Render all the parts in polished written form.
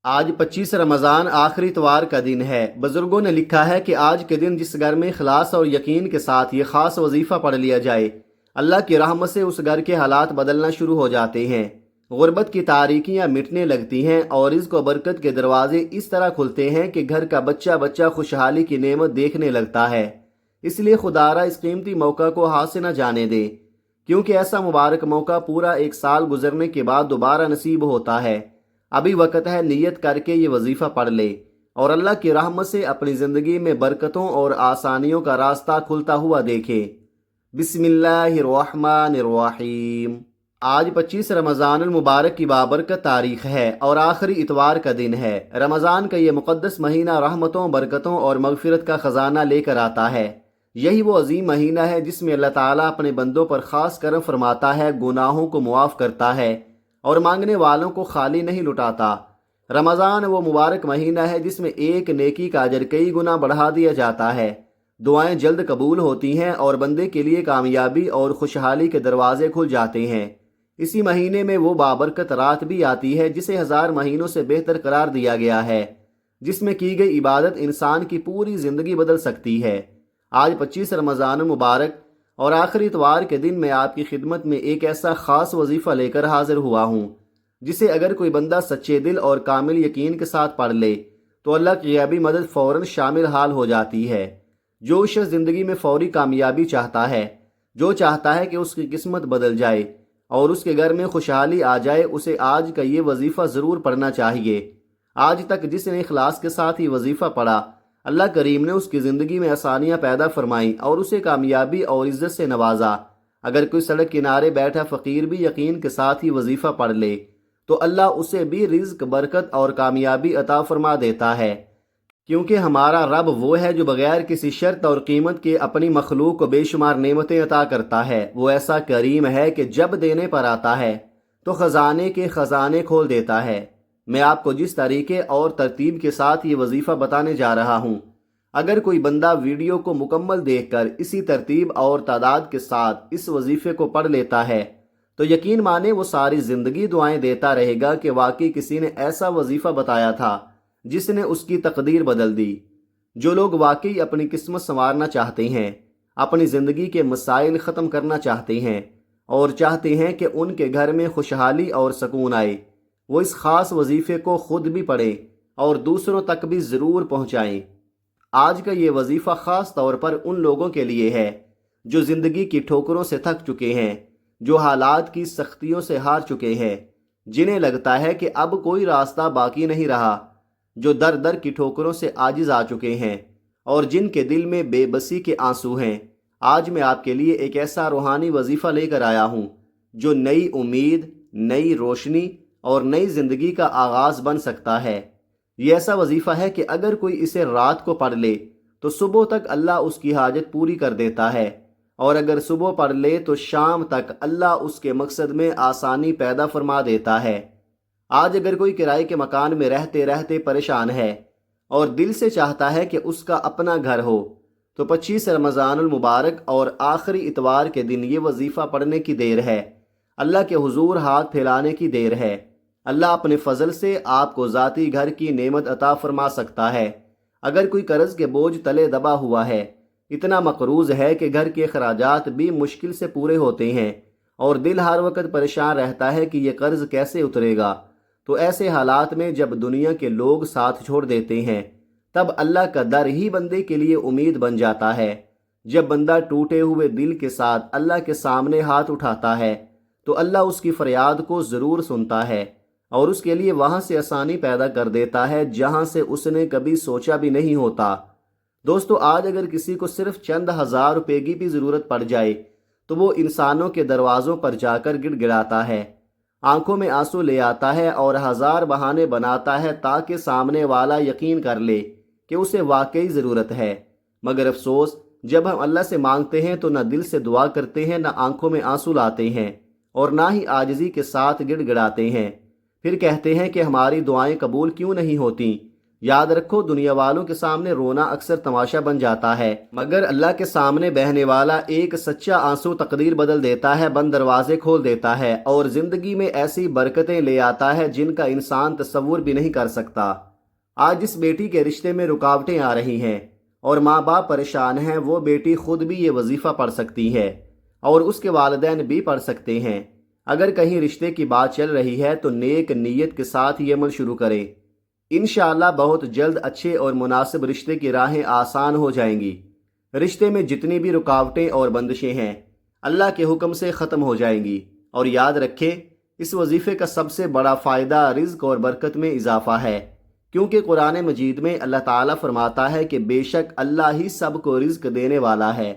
آج 25 رمضان آخری اتوار کا دن ہے۔ بزرگوں نے لکھا ہے کہ آج کے دن جس گھر میں اخلاص اور یقین کے ساتھ یہ خاص وظیفہ پڑھ لیا جائے، اللہ کی رحمت سے اس گھر کے حالات بدلنا شروع ہو جاتے ہیں، غربت کی تاریکیاں مٹنے لگتی ہیں اور رزق و برکت کے دروازے اس طرح کھلتے ہیں کہ گھر کا بچہ بچہ خوشحالی کی نعمت دیکھنے لگتا ہے۔ اس لیے خدا را اس قیمتی موقع کو ہاتھ سے نہ جانے دے، کیونکہ ایسا مبارک موقع پورا ایک سال گزرنے کے بعد دوبارہ نصیب ہوتا ہے۔ ابھی وقت ہے، نیت کر کے یہ وظیفہ پڑھ لے اور اللہ کی رحمت سے اپنی زندگی میں برکتوں اور آسانیوں کا راستہ کھلتا ہوا دیکھے۔ بسم اللہ الرحمن الرحیم۔ آج 25 رمضان المبارک کی بابرکت تاریخ ہے اور آخری اتوار کا دن ہے۔ رمضان کا یہ مقدس مہینہ رحمتوں، برکتوں اور مغفرت کا خزانہ لے کر آتا ہے۔ یہی وہ عظیم مہینہ ہے جس میں اللہ تعالیٰ اپنے بندوں پر خاص کرم فرماتا ہے، گناہوں کو معاف کرتا ہے اور مانگنے والوں کو خالی نہیں لٹاتا۔ رمضان وہ مبارک مہینہ ہے جس میں ایک نیکی کا اجر کئی گنا بڑھا دیا جاتا ہے، دعائیں جلد قبول ہوتی ہیں اور بندے کے لیے کامیابی اور خوشحالی کے دروازے کھل جاتے ہیں۔ اسی مہینے میں وہ بابرکت رات بھی آتی ہے جسے 1000 مہینوں سے بہتر قرار دیا گیا ہے، جس میں کی گئی عبادت انسان کی پوری زندگی بدل سکتی ہے۔ آج 25 رمضان مبارک اور آخری اتوار کے دن میں آپ کی خدمت میں ایک ایسا خاص وظیفہ لے کر حاضر ہوا ہوں، جسے اگر کوئی بندہ سچے دل اور کامل یقین کے ساتھ پڑھ لے تو اللہ کی غیبی مدد فوراً شامل حال ہو جاتی ہے۔ جو شخص زندگی میں فوری کامیابی چاہتا ہے، جو چاہتا ہے کہ اس کی قسمت بدل جائے اور اس کے گھر میں خوشحالی آ جائے، اسے آج کا یہ وظیفہ ضرور پڑھنا چاہیے۔ آج تک جس نے اخلاص کے ساتھ یہ وظیفہ پڑھا، اللہ کریم نے اس کی زندگی میں آسانیاں پیدا فرمائیں اور اسے کامیابی اور عزت سے نوازا۔ اگر کوئی سڑک کنارے بیٹھا فقیر بھی یقین کے ساتھ ہی وظیفہ پڑھ لے تو اللہ اسے بھی رزق، برکت اور کامیابی عطا فرما دیتا ہے، کیونکہ ہمارا رب وہ ہے جو بغیر کسی شرط اور قیمت کے اپنی مخلوق کو بے شمار نعمتیں عطا کرتا ہے۔ وہ ایسا کریم ہے کہ جب دینے پر آتا ہے تو خزانے کے خزانے کھول دیتا ہے۔ میں آپ کو جس طریقے اور ترتیب کے ساتھ یہ وظیفہ بتانے جا رہا ہوں، اگر کوئی بندہ ویڈیو کو مکمل دیکھ کر اسی ترتیب اور تعداد کے ساتھ اس وظیفے کو پڑھ لیتا ہے تو یقین مانے وہ ساری زندگی دعائیں دیتا رہے گا کہ واقعی کسی نے ایسا وظیفہ بتایا تھا جس نے اس کی تقدیر بدل دی۔ جو لوگ واقعی اپنی قسمت سنوارنا چاہتے ہیں، اپنی زندگی کے مسائل ختم کرنا چاہتے ہیں اور چاہتے ہیں کہ ان کے گھر میں خوشحالی اور سکون آئے، وہ اس خاص وظیفے کو خود بھی پڑھیں اور دوسروں تک بھی ضرور پہنچائیں۔ آج کا یہ وظیفہ خاص طور پر ان لوگوں کے لیے ہے جو زندگی کی ٹھوکروں سے تھک چکے ہیں، جو حالات کی سختیوں سے ہار چکے ہیں، جنہیں لگتا ہے کہ اب کوئی راستہ باقی نہیں رہا، جو در در کی ٹھوکروں سے عاجز آ چکے ہیں اور جن کے دل میں بے بسی کے آنسو ہیں۔ آج میں آپ کے لیے ایک ایسا روحانی وظیفہ لے کر آیا ہوں جو نئی امید، نئی روشنی اور نئی زندگی کا آغاز بن سکتا ہے۔ یہ ایسا وظیفہ ہے کہ اگر کوئی اسے رات کو پڑھ لے تو صبح تک اللہ اس کی حاجت پوری کر دیتا ہے، اور اگر صبح پڑھ لے تو شام تک اللہ اس کے مقصد میں آسانی پیدا فرما دیتا ہے۔ آج اگر کوئی کرائے کے مکان میں رہتے رہتے پریشان ہے اور دل سے چاہتا ہے کہ اس کا اپنا گھر ہو، تو 25 رمضان المبارک اور آخری اتوار کے دن یہ وظیفہ پڑھنے کی دیر ہے، اللہ کے حضور ہاتھ پھیلانے کی دیر ہے۔ اللہ اپنے فضل سے آپ کو ذاتی گھر کی نعمت عطا فرما سکتا ہے۔ اگر کوئی قرض کے بوجھ تلے دبا ہوا ہے، اتنا مقروض ہے کہ گھر کے اخراجات بھی مشکل سے پورے ہوتے ہیں اور دل ہر وقت پریشان رہتا ہے کہ یہ قرض کیسے اترے گا، تو ایسے حالات میں جب دنیا کے لوگ ساتھ چھوڑ دیتے ہیں، تب اللہ کا در ہی بندے کے لیے امید بن جاتا ہے۔ جب بندہ ٹوٹے ہوئے دل کے ساتھ اللہ کے سامنے ہاتھ اٹھاتا ہے تو اللہ اس کی فریاد کو ضرور سنتا ہے اور اس کے لیے وہاں سے آسانی پیدا کر دیتا ہے جہاں سے اس نے کبھی سوچا بھی نہیں ہوتا۔ دوستو، آج اگر کسی کو صرف چند ہزار روپے کی بھی ضرورت پڑ جائے تو وہ انسانوں کے دروازوں پر جا کر گڑ گڑاتا ہے، آنکھوں میں آنسو لے آتا ہے اور ہزار بہانے بناتا ہے تاکہ سامنے والا یقین کر لے کہ اسے واقعی ضرورت ہے۔ مگر افسوس، جب ہم اللہ سے مانگتے ہیں تو نہ دل سے دعا کرتے ہیں، نہ آنکھوں میں آنسو لاتے ہیں اور نہ ہی عاجزی کے ساتھ گڑ گڑاتے ہیں۔ پھر کہتے ہیں کہ ہماری دعائیں قبول کیوں نہیں ہوتی، یاد رکھو دنیا والوں کے سامنے رونا اکثر تماشا بن جاتا ہے، مگر اللہ کے سامنے بہنے والا ایک سچا آنسو تقدیر بدل دیتا ہے، بند دروازے کھول دیتا ہے اور زندگی میں ایسی برکتیں لے آتا ہے جن کا انسان تصور بھی نہیں کر سکتا۔ آج جس بیٹی کے رشتے میں رکاوٹیں آ رہی ہیں اور ماں باپ پریشان ہیں، وہ بیٹی خود بھی یہ وظیفہ پڑھ سکتی ہے اور اس کے والدین بھی پڑھ سکتے ہیں۔ اگر کہیں رشتے کی بات چل رہی ہے تو نیک نیت کے ساتھ یہ عمل شروع کریں، انشاءاللہ بہت جلد اچھے اور مناسب رشتے کی راہیں آسان ہو جائیں گی۔ رشتے میں جتنی بھی رکاوٹیں اور بندشیں ہیں اللہ کے حکم سے ختم ہو جائیں گی۔ اور یاد رکھیں اس وظیفے کا سب سے بڑا فائدہ رزق اور برکت میں اضافہ ہے، کیونکہ قرآن مجید میں اللہ تعالیٰ فرماتا ہے کہ بے شک اللہ ہی سب کو رزق دینے والا ہے،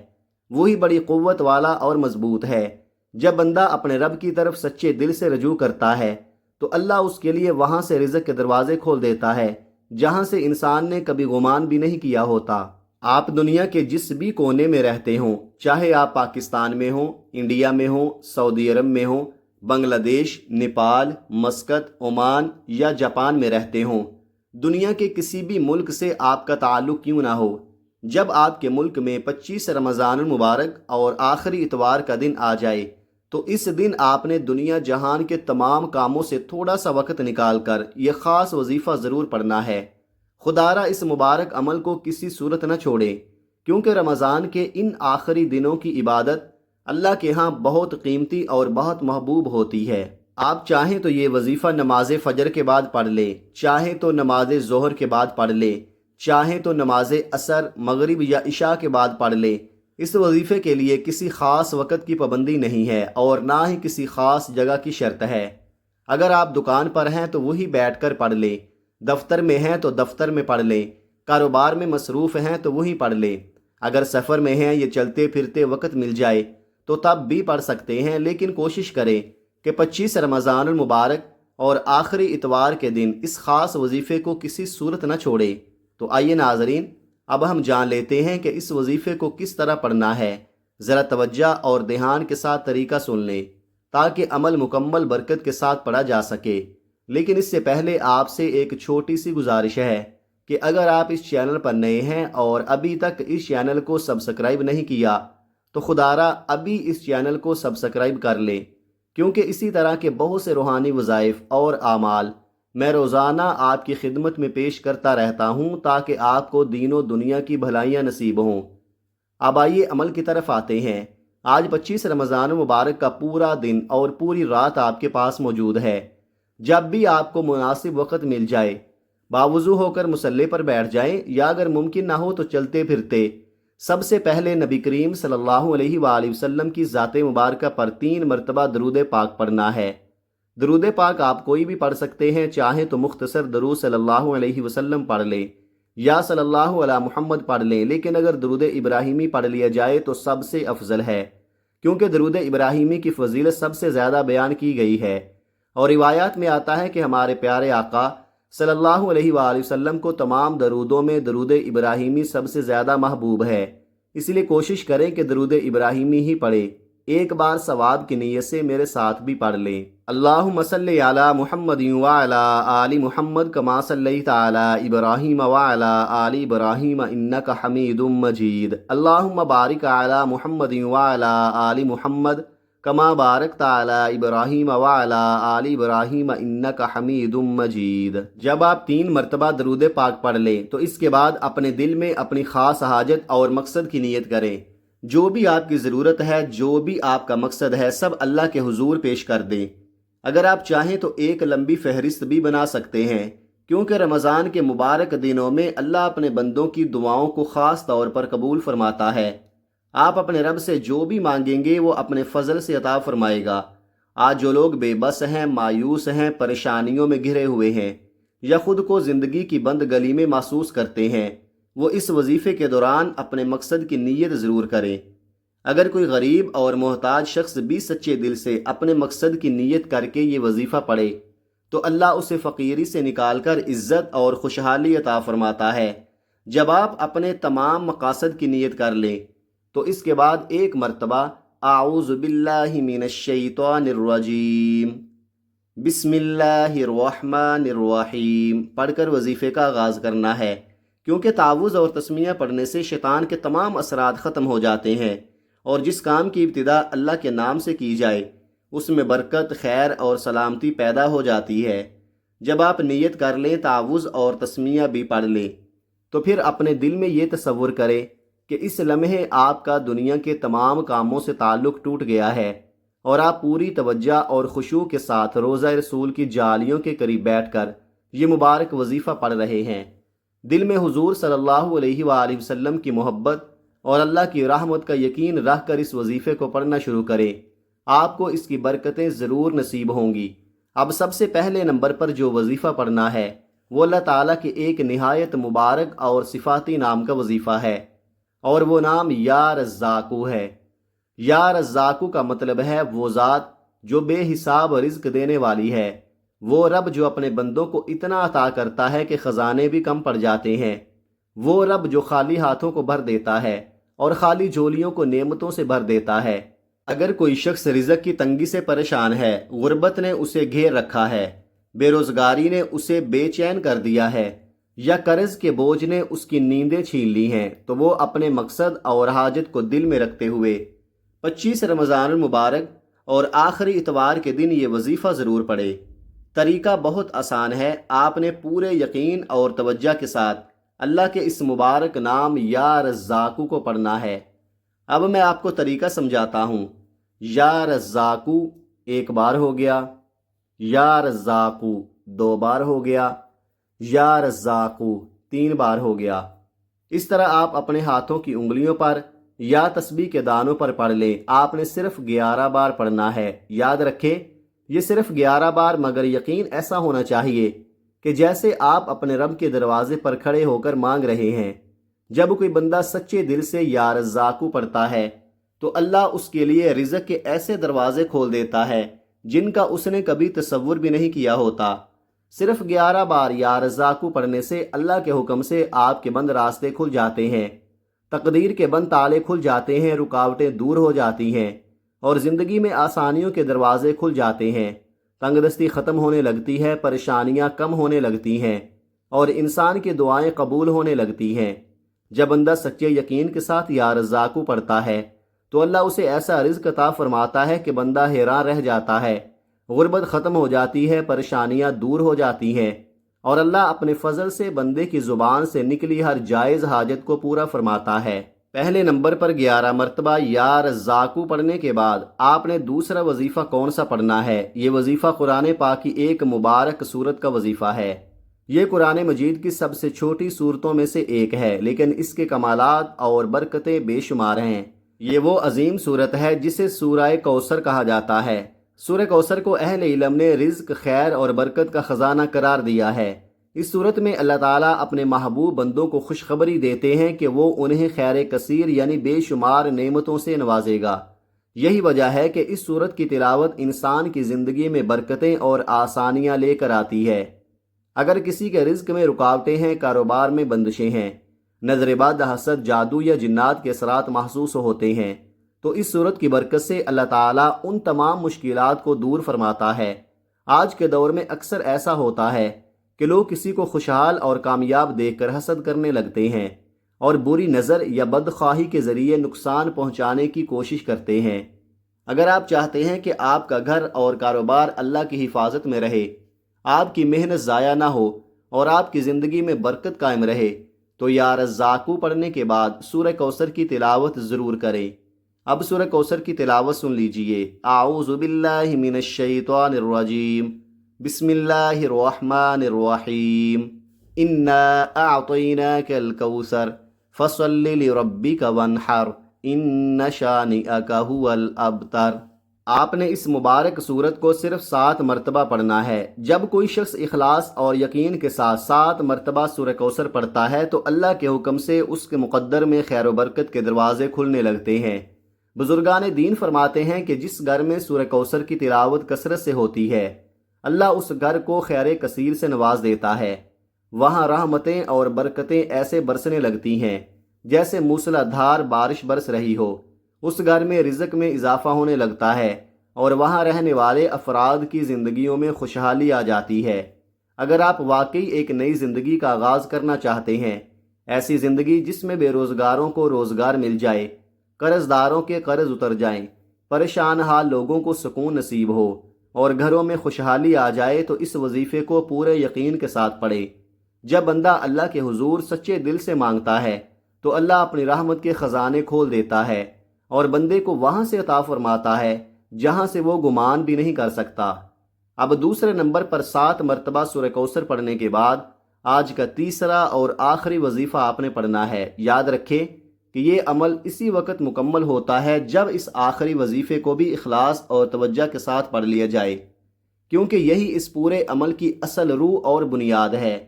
وہی بڑی قوت والا اور مضبوط ہے۔ جب بندہ اپنے رب کی طرف سچے دل سے رجوع کرتا ہے تو اللہ اس کے لیے وہاں سے رزق کے دروازے کھول دیتا ہے جہاں سے انسان نے کبھی گمان بھی نہیں کیا ہوتا۔ آپ دنیا کے جس بھی کونے میں رہتے ہوں، چاہے آپ پاکستان میں ہوں، انڈیا میں ہوں، سعودی عرب میں ہوں، بنگلہ دیش، نیپال، مسقط، عمان یا جاپان میں رہتے ہوں، دنیا کے کسی بھی ملک سے آپ کا تعلق کیوں نہ ہو، جب آپ کے ملک میں 25 رمضان المبارک اور آخری اتوار کا دن آ جائے تو اس دن آپ نے دنیا جہان کے تمام کاموں سے تھوڑا سا وقت نکال کر یہ خاص وظیفہ ضرور پڑھنا ہے۔ خدارا اس مبارک عمل کو کسی صورت نہ چھوڑیں، کیونکہ رمضان کے ان آخری دنوں کی عبادت اللہ کے ہاں بہت قیمتی اور بہت محبوب ہوتی ہے۔ آپ چاہیں تو یہ وظیفہ نماز فجر کے بعد پڑھ لیں، چاہیں تو نماز ظہر کے بعد پڑھ لیں، چاہیں تو نماز عصر، مغرب یا عشاء کے بعد پڑھ لیں۔ اس وظیفے کے لیے کسی خاص وقت کی پابندی نہیں ہے اور نہ ہی کسی خاص جگہ کی شرط ہے۔ اگر آپ دکان پر ہیں تو وہی بیٹھ کر پڑھ لیں، دفتر میں ہیں تو دفتر میں پڑھ لیں، کاروبار میں مصروف ہیں تو وہی پڑھ لیں، اگر سفر میں ہیں یا چلتے پھرتے وقت مل جائے تو تب بھی پڑھ سکتے ہیں، لیکن کوشش کریں کہ 25 رمضان المبارک اور آخری اتوار کے دن اس خاص وظیفے کو کسی صورت نہ چھوڑیں۔ تو آئیے ناظرین، اب ہم جان لیتے ہیں کہ اس وظیفے کو کس طرح پڑھنا ہے۔ ذرا توجہ اور دھیان کے ساتھ طریقہ سن لیں تاکہ عمل مکمل برکت کے ساتھ پڑھا جا سکے۔ لیکن اس سے پہلے آپ سے ایک چھوٹی سی گزارش ہے کہ اگر آپ اس چینل پر نئے ہیں اور ابھی تک اس چینل کو سبسکرائب نہیں کیا تو خدارا ابھی اس چینل کو سبسکرائب کر لیں، کیونکہ اسی طرح کے بہت سے روحانی وظائف اور اعمال میں روزانہ آپ کی خدمت میں پیش کرتا رہتا ہوں تاکہ آپ کو دین و دنیا کی بھلائیاں نصیب ہوں۔ اب آئیے عمل کی طرف آتے ہیں۔ آج 25 رمضان مبارک کا پورا دن اور پوری رات آپ کے پاس موجود ہے۔ جب بھی آپ کو مناسب وقت مل جائے باوضو ہو کر مصلی پر بیٹھ جائیں، یا اگر ممکن نہ ہو تو چلتے پھرتے سب سے پہلے نبی کریم صلی اللہ علیہ وآلہ وسلم کی ذات مبارکہ پر 3 مرتبہ درود پاک پڑھنا ہے۔ درود پاک آپ کوئی بھی پڑھ سکتے ہیں، چاہیں تو مختصر درود صلی اللہ علیہ وسلم پڑھ لیں یا صلی اللہ علی محمد پڑھ لیں، لیکن اگر درود ابراہیمی پڑھ لیا جائے تو سب سے افضل ہے، کیونکہ درود ابراہیمی کی فضیلت سب سے زیادہ بیان کی گئی ہے، اور روایات میں آتا ہے کہ ہمارے پیارے آقا صلی اللہ علیہ وآلہ وسلم کو تمام درودوں میں درود ابراہیمی سب سے زیادہ محبوب ہے، اس لیے کوشش کریں کہ درود ابراہیمی ہی پڑھیں۔ ایک بار ثواب کی نیت سے میرے ساتھ بھی پڑھ لیں۔ اللہم صلی علی محمد وعلی آل محمد کما صلیت علی ابراہیم وعلی آل ابراہیم انک حمید مجید۔ اللہم بارک علی محمد وعلی آل محمد کما بارکت علی ابراہیم وعلی آل ابراہیم انک حمید مجید۔ جب آپ 3 مرتبہ درود پاک پڑھ لیں تو اس کے بعد اپنے دل میں اپنی خاص حاجت اور مقصد کی نیت کریں۔ جو بھی آپ کی ضرورت ہے، جو بھی آپ کا مقصد ہے، سب اللہ کے حضور پیش کر دیں۔ اگر آپ چاہیں تو ایک لمبی فہرست بھی بنا سکتے ہیں، کیونکہ رمضان کے مبارک دنوں میں اللہ اپنے بندوں کی دعاؤں کو خاص طور پر قبول فرماتا ہے۔ آپ اپنے رب سے جو بھی مانگیں گے وہ اپنے فضل سے عطا فرمائے گا۔ آج جو لوگ بے بس ہیں، مایوس ہیں، پریشانیوں میں گھرے ہوئے ہیں یا خود کو زندگی کی بند گلی میں محسوس کرتے ہیں، وہ اس وظیفے کے دوران اپنے مقصد کی نیت ضرور کریں۔ اگر کوئی غریب اور محتاج شخص بھی سچے دل سے اپنے مقصد کی نیت کر کے یہ وظیفہ پڑھے تو اللہ اسے فقیری سے نکال کر عزت اور خوشحالی عطا فرماتا ہے۔ جب آپ اپنے تمام مقاصد کی نیت کر لیں تو اس کے بعد ایک مرتبہ اعوذ باللہ من الشیطان الرجیم بسم اللہ الرحمن الرحیم پڑھ کر وظیفے کا آغاز کرنا ہے، کیونکہ تعوذ اور تسمیہ پڑھنے سے شیطان کے تمام اثرات ختم ہو جاتے ہیں، اور جس کام کی ابتدا اللہ کے نام سے کی جائے اس میں برکت، خیر اور سلامتی پیدا ہو جاتی ہے۔ جب آپ نیت کر لیں، تعوذ اور تسمیہ بھی پڑھ لیں، تو پھر اپنے دل میں یہ تصور کریں کہ اس لمحے آپ کا دنیا کے تمام کاموں سے تعلق ٹوٹ گیا ہے، اور آپ پوری توجہ اور خشوع کے ساتھ روضہ رسول کی جالیوں کے قریب بیٹھ کر یہ مبارک وظیفہ پڑھ رہے ہیں۔ دل میں حضور صلی اللہ علیہ وآلہ وسلم کی محبت اور اللہ کی رحمت کا یقین رکھ کر اس وظیفے کو پڑھنا شروع کریں، آپ کو اس کی برکتیں ضرور نصیب ہوں گی۔ اب سب سے پہلے نمبر پر جو وظیفہ پڑھنا ہے وہ اللہ تعالیٰ کے ایک نہایت مبارک اور صفاتی نام کا وظیفہ ہے، اور وہ نام یا رزاقو ہے۔ یا رزاقو کا مطلب ہے وہ ذات جو بے حساب رزق دینے والی ہے، وہ رب جو اپنے بندوں کو اتنا عطا کرتا ہے کہ خزانے بھی کم پڑ جاتے ہیں، وہ رب جو خالی ہاتھوں کو بھر دیتا ہے اور خالی جھولیوں کو نعمتوں سے بھر دیتا ہے۔ اگر کوئی شخص رزق کی تنگی سے پریشان ہے، غربت نے اسے گھیر رکھا ہے، بے روزگاری نے اسے بے چین کر دیا ہے، یا قرض کے بوجھ نے اس کی نیندیں چھین لی ہیں، تو وہ اپنے مقصد اور حاجت کو دل میں رکھتے ہوئے 25 رمضان المبارک اور آخری اتوار کے دن یہ وظیفہ ضرور پڑھے۔ طریقہ بہت آسان ہے، آپ نے پورے یقین اور توجہ کے ساتھ اللہ کے اس مبارک نام یا رزاقو کو پڑھنا ہے۔ اب میں آپ کو طریقہ سمجھاتا ہوں۔ یا رزاقو ایک بار ہو گیا، یا رزاقو 2 بار ہو گیا، یا رزاقو 3 بار ہو گیا۔ اس طرح آپ اپنے ہاتھوں کی انگلیوں پر یا تسبیح کے دانوں پر پڑھ لیں۔ آپ نے صرف 11 بار پڑھنا ہے۔ یاد رکھیں یہ صرف 11 بار، مگر یقین ایسا ہونا چاہیے کہ جیسے آپ اپنے رب کے دروازے پر کھڑے ہو کر مانگ رہے ہیں۔ جب کوئی بندہ سچے دل سے یا رزاقو پڑھتا ہے تو اللہ اس کے لیے رزق کے ایسے دروازے کھول دیتا ہے جن کا اس نے کبھی تصور بھی نہیں کیا ہوتا۔ صرف 11 بار یا رزاقو پڑھنے سے اللہ کے حکم سے آپ کے بند راستے کھل جاتے ہیں، تقدیر کے بند تالے کھل جاتے ہیں، رکاوٹیں دور ہو جاتی ہیں، اور زندگی میں آسانیوں کے دروازے کھل جاتے ہیں، تنگ دستی ختم ہونے لگتی ہے، پریشانیاں کم ہونے لگتی ہیں، اور انسان کی دعائیں قبول ہونے لگتی ہیں۔ جب بندہ سچے یقین کے ساتھ یا رزاقو پڑھتا ہے تو اللہ اسے ایسا رزق عطا فرماتا ہے کہ بندہ حیران رہ جاتا ہے، غربت ختم ہو جاتی ہے، پریشانیاں دور ہو جاتی ہیں، اور اللہ اپنے فضل سے بندے کی زبان سے نکلی ہر جائز حاجت کو پورا فرماتا ہے۔ پہلے نمبر پر 11 مرتبہ یا رزاقو پڑھنے کے بعد آپ نے دوسرا وظیفہ کون سا پڑھنا ہے؟ یہ وظیفہ قرآن پاک کی ایک مبارک سورت کا وظیفہ ہے۔ یہ قرآن مجید کی سب سے چھوٹی سورتوں میں سے ایک ہے، لیکن اس کے کمالات اور برکتیں بے شمار ہیں۔ یہ وہ عظیم سورت ہے جسے سورہ کوثر کہا جاتا ہے۔ سورہ کوثر کو اہل علم نے رزق، خیر اور برکت کا خزانہ قرار دیا ہے۔ اس صورت میں اللہ تعالیٰ اپنے محبوب بندوں کو خوشخبری دیتے ہیں کہ وہ انہیں خیر کثیر یعنی بے شمار نعمتوں سے نوازے گا۔ یہی وجہ ہے کہ اس صورت کی تلاوت انسان کی زندگی میں برکتیں اور آسانیاں لے کر آتی ہے۔ اگر کسی کے رزق میں رکاوٹیں ہیں، کاروبار میں بندشیں ہیں، نظر بد، حسد، جادو یا جنات کے اثرات محسوس ہوتے ہیں، تو اس صورت کی برکت سے اللہ تعالیٰ ان تمام مشکلات کو دور فرماتا ہے۔ آج کے دور میں اکثر ایسا ہوتا ہے کہ لوگ کسی کو خوشحال اور کامیاب دیکھ کر حسد کرنے لگتے ہیں اور بری نظر یا بدخواہی کے ذریعے نقصان پہنچانے کی کوشش کرتے ہیں۔ اگر آپ چاہتے ہیں کہ آپ کا گھر اور کاروبار اللہ کی حفاظت میں رہے، آپ کی محنت ضائع نہ ہو اور آپ کی زندگی میں برکت قائم رہے، تو یا رزاقو پڑھنے کے بعد سورہ کوثر کی تلاوت ضرور کریں۔ اب سورہ کوثر کی تلاوت سن لیجئے۔ اعوذ باللہ من الشیطان الرجیم، بسم اللہ الرحمن الرحیم، انا اعطیناک الکوثر فصل لربک وانحر ان شانئک هو الابتر۔ آپ نے اس مبارک سورت کو صرف 7 مرتبہ پڑھنا ہے۔ جب کوئی شخص اخلاص اور یقین کے ساتھ 7 مرتبہ سورہ کوثر پڑھتا ہے تو اللہ کے حکم سے اس کے مقدر میں خیر و برکت کے دروازے کھلنے لگتے ہیں۔ بزرگان دین فرماتے ہیں کہ جس گھر میں سورہ کوثر کی تلاوت کثرت سے ہوتی ہے، اللہ اس گھر کو خیر کثیر سے نواز دیتا ہے۔ وہاں رحمتیں اور برکتیں ایسے برسنے لگتی ہیں جیسے موسلا دھار بارش برس رہی ہو۔ اس گھر میں رزق میں اضافہ ہونے لگتا ہے اور وہاں رہنے والے افراد کی زندگیوں میں خوشحالی آ جاتی ہے۔ اگر آپ واقعی ایک نئی زندگی کا آغاز کرنا چاہتے ہیں، ایسی زندگی جس میں بے روزگاروں کو روزگار مل جائے، قرض داروں کے قرض اتر جائیں، پریشان حال لوگوں کو سکون نصیب ہو اور گھروں میں خوشحالی آ جائے، تو اس وظیفے کو پورے یقین کے ساتھ پڑھے۔ جب بندہ اللہ کے حضور سچے دل سے مانگتا ہے تو اللہ اپنی رحمت کے خزانے کھول دیتا ہے اور بندے کو وہاں سے عطا فرماتا ہے جہاں سے وہ گمان بھی نہیں کر سکتا۔ اب دوسرے نمبر پر 7 مرتبہ سورہ کوثر پڑھنے کے بعد آج کا تیسرا اور آخری وظیفہ آپ نے پڑھنا ہے۔ یاد رکھیں کہ یہ عمل اسی وقت مکمل ہوتا ہے جب اس آخری وظیفے کو بھی اخلاص اور توجہ کے ساتھ پڑھ لیا جائے، کیونکہ یہی اس پورے عمل کی اصل روح اور بنیاد ہے۔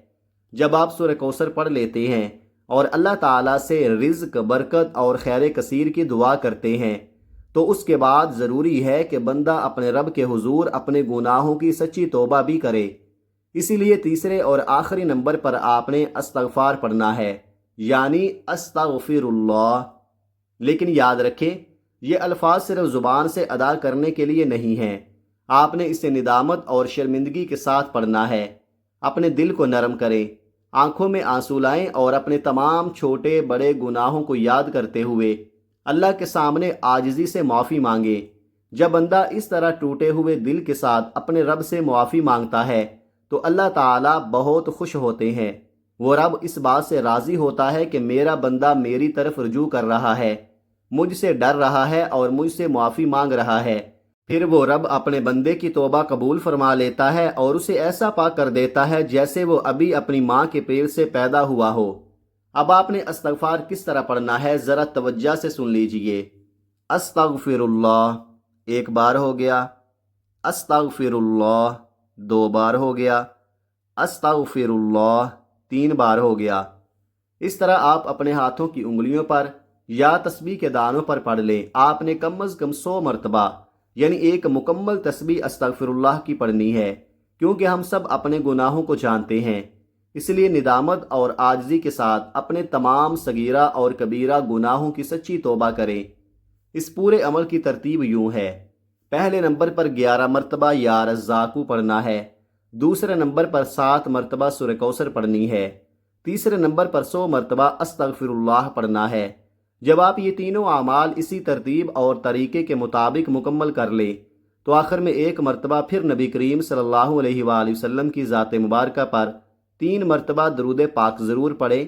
جب آپ سورہ کوثر پڑھ لیتے ہیں اور اللہ تعالیٰ سے رزق، برکت اور خیر کثیر کی دعا کرتے ہیں تو اس کے بعد ضروری ہے کہ بندہ اپنے رب کے حضور اپنے گناہوں کی سچی توبہ بھی کرے۔ اسی لیے تیسرے اور آخری نمبر پر آپ نے استغفار پڑھنا ہے، یعنی استغفر اللہ۔ لیکن یاد رکھیں یہ الفاظ صرف زبان سے ادا کرنے کے لیے نہیں ہیں، آپ نے اسے ندامت اور شرمندگی کے ساتھ پڑھنا ہے۔ اپنے دل کو نرم کریں، آنکھوں میں آنسو لائیں اور اپنے تمام چھوٹے بڑے گناہوں کو یاد کرتے ہوئے اللہ کے سامنے عاجزی سے معافی مانگے۔ جب بندہ اس طرح ٹوٹے ہوئے دل کے ساتھ اپنے رب سے معافی مانگتا ہے تو اللہ تعالیٰ بہت خوش ہوتے ہیں۔ وہ رب اس بات سے راضی ہوتا ہے کہ میرا بندہ میری طرف رجوع کر رہا ہے، مجھ سے ڈر رہا ہے اور مجھ سے معافی مانگ رہا ہے۔ پھر وہ رب اپنے بندے کی توبہ قبول فرما لیتا ہے اور اسے ایسا پاک کر دیتا ہے جیسے وہ ابھی اپنی ماں کے پیٹ سے پیدا ہوا ہو۔ اب آپ نے استغفار کس طرح پڑھنا ہے ذرا توجہ سے سن لیجئے۔ استغفر اللہ 1 بار ہو گیا، استغفر اللہ 2 بار ہو گیا، استغفر اللہ 3 بار ہو گیا۔ اس طرح آپ اپنے ہاتھوں کی انگلیوں پر یا تسبیح کے دانوں پر پڑھ لیں۔ آپ نے کم از کم 100 مرتبہ یعنی ایک مکمل تسبیح استغفر اللہ کی پڑھنی ہے، کیونکہ ہم سب اپنے گناہوں کو جانتے ہیں۔ اس لیے ندامت اور عاجزی کے ساتھ اپنے تمام صغیرہ اور کبیرہ گناہوں کی سچی توبہ کریں۔ اس پورے عمل کی ترتیب یوں ہے: پہلے نمبر پر 11 مرتبہ یا رزاقو پڑھنا ہے، دوسرے نمبر پر 7 مرتبہ سورہ کوثر پڑھنی ہے، تیسرے نمبر پر 100 مرتبہ استغفر اللہ پڑھنا ہے۔ جب آپ یہ تینوں اعمال اسی ترتیب اور طریقے کے مطابق مکمل کر لیں تو آخر میں 1 مرتبہ پھر نبی کریم صلی اللہ علیہ وآلہ وسلم کی ذات مبارکہ پر 3 مرتبہ درود پاک ضرور پڑھیں،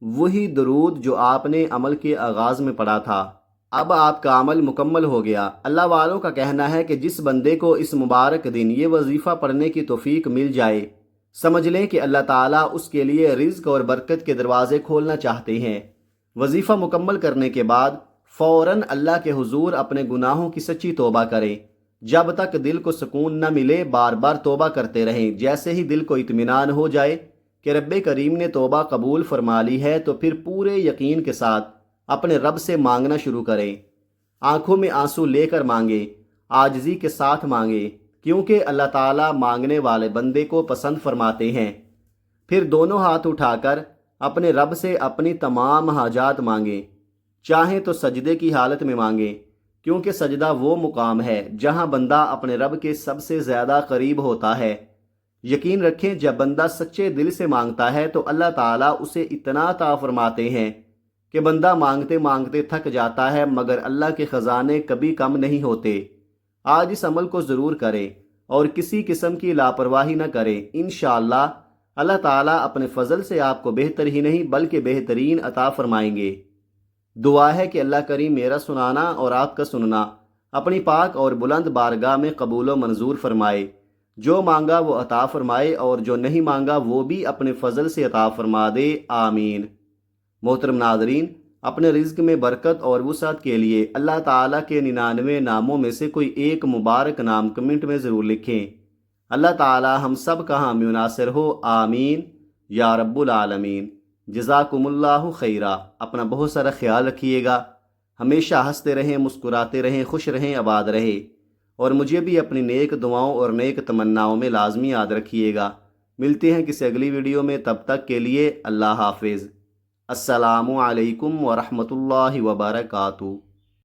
وہی درود جو آپ نے عمل کے آغاز میں پڑھا تھا۔ اب آپ کا عمل مکمل ہو گیا۔ اللہ والوں کا کہنا ہے کہ جس بندے کو اس مبارک دن یہ وظیفہ پڑھنے کی توفیق مل جائے، سمجھ لیں کہ اللہ تعالیٰ اس کے لیے رزق اور برکت کے دروازے کھولنا چاہتے ہیں۔ وظیفہ مکمل کرنے کے بعد فوراً اللہ کے حضور اپنے گناہوں کی سچی توبہ کریں۔ جب تک دل کو سکون نہ ملے بار بار توبہ کرتے رہیں۔ جیسے ہی دل کو اطمینان ہو جائے کہ رب کریم نے توبہ قبول فرما لی ہے تو پھر پورے یقین کے ساتھ اپنے رب سے مانگنا شروع کریں۔ آنکھوں میں آنسو لے کر مانگیں، عاجزی کے ساتھ مانگیں، کیونکہ اللہ تعالیٰ مانگنے والے بندے کو پسند فرماتے ہیں۔ پھر دونوں ہاتھ اٹھا کر اپنے رب سے اپنی تمام حاجات مانگیں، چاہیں تو سجدے کی حالت میں مانگیں، کیونکہ سجدہ وہ مقام ہے جہاں بندہ اپنے رب کے سب سے زیادہ قریب ہوتا ہے۔ یقین رکھیں جب بندہ سچے دل سے مانگتا ہے تو اللہ تعالیٰ اسے اتنا عطا فرماتے ہیں کہ بندہ مانگتے مانگتے تھک جاتا ہے، مگر اللہ کے خزانے کبھی کم نہیں ہوتے۔ آج اس عمل کو ضرور کریں اور کسی قسم کی لاپرواہی نہ کریں۔ انشاءاللہ اللہ تعالیٰ اپنے فضل سے آپ کو بہتر ہی نہیں بلکہ بہترین عطا فرمائیں گے۔ دعا ہے کہ اللہ کریم میرا سنانا اور آپ کا سننا اپنی پاک اور بلند بارگاہ میں قبول و منظور فرمائے۔ جو مانگا وہ عطا فرمائے اور جو نہیں مانگا وہ بھی اپنے فضل سے عطا فرما دے، آمین۔ محترم ناظرین، اپنے رزق میں برکت اور وسعت کے لیے اللہ تعالیٰ کے 99 ناموں میں سے کوئی ایک مبارک نام کمنٹ میں ضرور لکھیں۔ اللہ تعالیٰ ہم سب کا حامی و ناصر ہو، آمین یا رب العالمین۔ جزاکم اللہ خیرہ۔ اپنا بہت سارا خیال رکھیے گا، ہمیشہ ہنستے رہیں، مسکراتے رہیں، خوش رہیں، آباد رہیں، اور مجھے بھی اپنی نیک دعاؤں اور نیک تمناؤں میں لازمی یاد رکھیے گا۔ ملتے ہیں کسی اگلی ویڈیو میں، تب تک کے لیے اللہ حافظ۔ السلام علیکم ورحمۃ اللہ وبرکاتہ۔